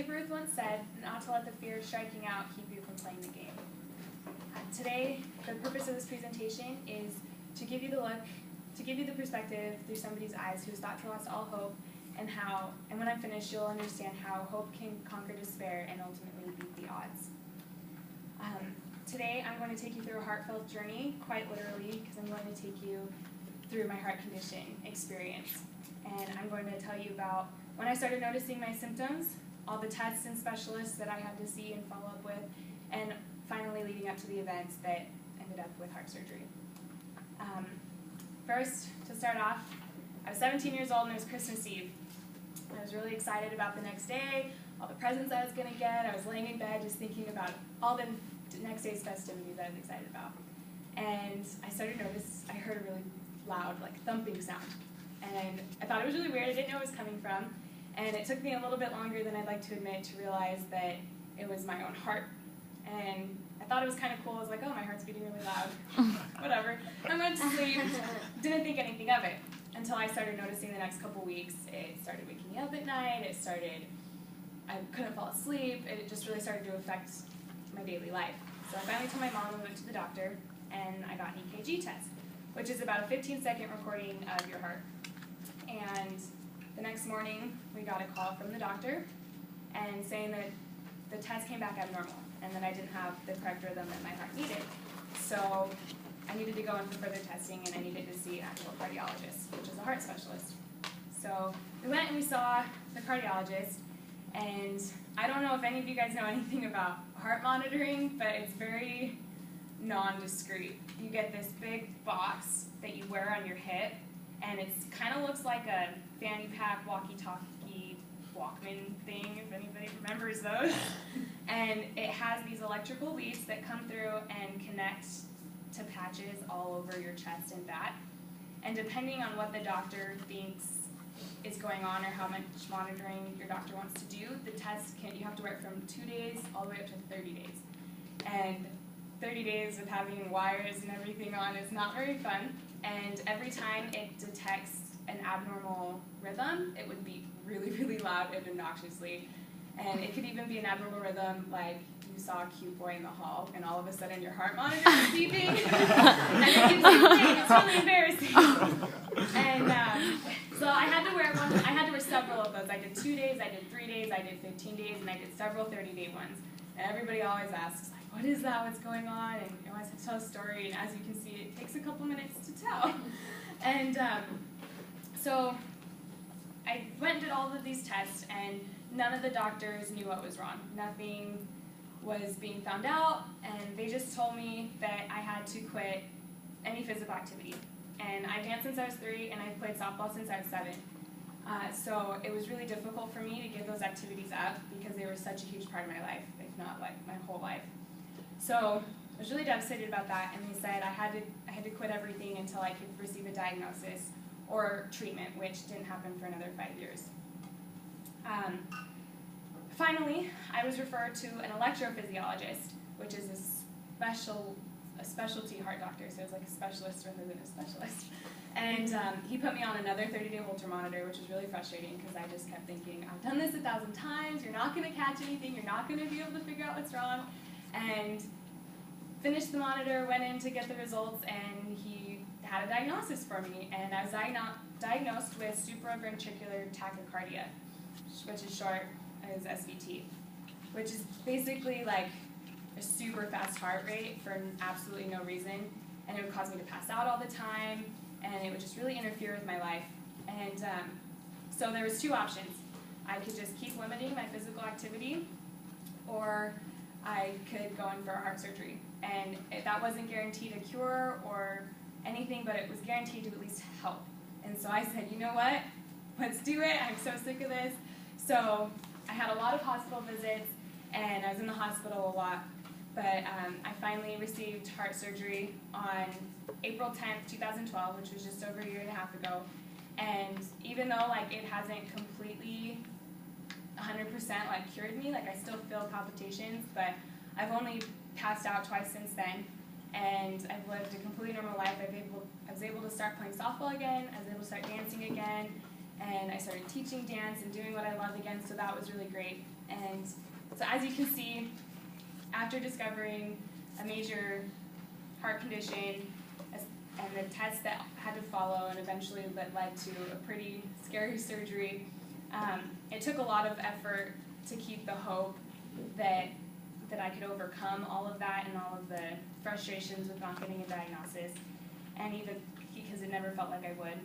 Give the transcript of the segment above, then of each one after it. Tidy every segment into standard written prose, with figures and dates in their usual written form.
Babe Ruth once said, not to let the fear of striking out keep you from playing the game. Today, the purpose of this presentation is to give you the look, to give you the perspective through somebody's eyes who's thought to lost all hope, and when I'm finished, you'll understand how hope can conquer despair and ultimately beat the odds. Today, I'm going to take you through a heartfelt journey, quite literally, because I'm going to take you through my heart condition experience. And I'm going to tell you about when I started noticing my symptoms, all the tests and specialists that I had to see and follow up with, and finally leading up to the events that ended up with heart surgery. First, to start off, I was 17 years old and it was Christmas Eve. I was really excited about the next day, all the presents I was going to get. I was laying in bed just thinking about all the next day's festivities that I was excited about. And I heard a really loud, thumping sound. And I thought it was really weird. I didn't know where it was coming from. And it took me a little bit longer than I'd like to admit to realize that it was my own heart. And I thought it was kind of cool. I was like, oh, my heart's beating really loud. Whatever. I went to sleep. Didn't think anything of it until I started noticing the next couple weeks. It started waking me up at night. I couldn't fall asleep. It just really started to affect my daily life. So I finally told my mom and went to the doctor, and I got an EKG test, which is about a 15-second recording of your heart. And the next morning, we got a call from the doctor and saying that the test came back abnormal and that I didn't have the correct rhythm that my heart needed. So I needed to go in for further testing, and I needed to see an actual cardiologist, which is a heart specialist. So we went and we saw the cardiologist, and I don't know if any of you guys know anything about heart monitoring, but it's very non-discreet. You get this big box that you wear on your hip, and it kind of looks like a fanny pack walkie-talkie Walkman thing, if anybody remembers those. And it has these electrical leads that come through and connect to patches all over your chest and back. And depending on what the doctor thinks is going on or how much monitoring your doctor wants to do, the test you have to wear it from 2 days all the way up to 30 days. And 30 days of having wires and everything on is not very fun. And every time it detects an abnormal rhythm, it would beep really, really loud and obnoxiously. And it could even be an abnormal rhythm, like you saw a cute boy in the hall, and all of a sudden your heart monitor is beeping, and it keeps beeping. It's really embarrassing. And so I had to wear several of those. I did 2 days, I did 3 days, I did 15 days, and I did several 30-day ones. And everybody always asks, what is that? What's going on? And I always have to tell a story, and as you can see, it takes a couple minutes to tell. And so I went and did all of these tests, and none of the doctors knew what was wrong. Nothing was being found out, and they just told me that I had to quit any physical activity. And I danced since I was 3, and I've played softball since I was 7. So it was really difficult for me to give those activities up because they were such a huge part of my life, if not my whole life. So I was really devastated about that, and they said I had to quit everything until I could receive a diagnosis or treatment, which didn't happen for another 5 years. Finally, I was referred to an electrophysiologist, which is a specialty heart doctor, so it's like a specialist rather than a specialist. And he put me on another 30-day Holter monitor, which was really frustrating because I just kept thinking, I've done this 1,000 times, you're not going to catch anything, you're not going to be able to figure out what's wrong. And finished the monitor, went in to get the results, and he had a diagnosis for me. And I was diagnosed with supraventricular tachycardia, which is short as SVT, which is basically like a super fast heart rate for absolutely no reason, and it would cause me to pass out all the time, and it would just really interfere with my life. And so there was 2 options. I could just keep limiting my physical activity, or I could go in for a heart surgery. And that wasn't guaranteed a cure or anything, but it was guaranteed to at least help. And so I said, you know what, let's do it. I'm so sick of this. So I had a lot of hospital visits, and I was in the hospital a lot. But I finally received heart surgery on April 10th, 2012, which was just over a year and a half ago. And even though it hasn't completely 100% cured me, I still feel palpitations, but I've only passed out twice since then, and I've lived a completely normal life. I was able to start playing softball again, I was able to start dancing again, and I started teaching dance and doing what I loved again, so that was really great. And so as you can see, after discovering a major heart condition and the tests that had to follow and eventually that led to a pretty scary surgery, it took a lot of effort to keep the hope that I could overcome all of that and all of the frustrations with not getting a diagnosis, and even because it never felt like I would.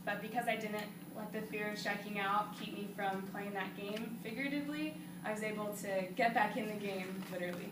But because I didn't let the fear of striking out keep me from playing that game figuratively, I was able to get back in the game literally.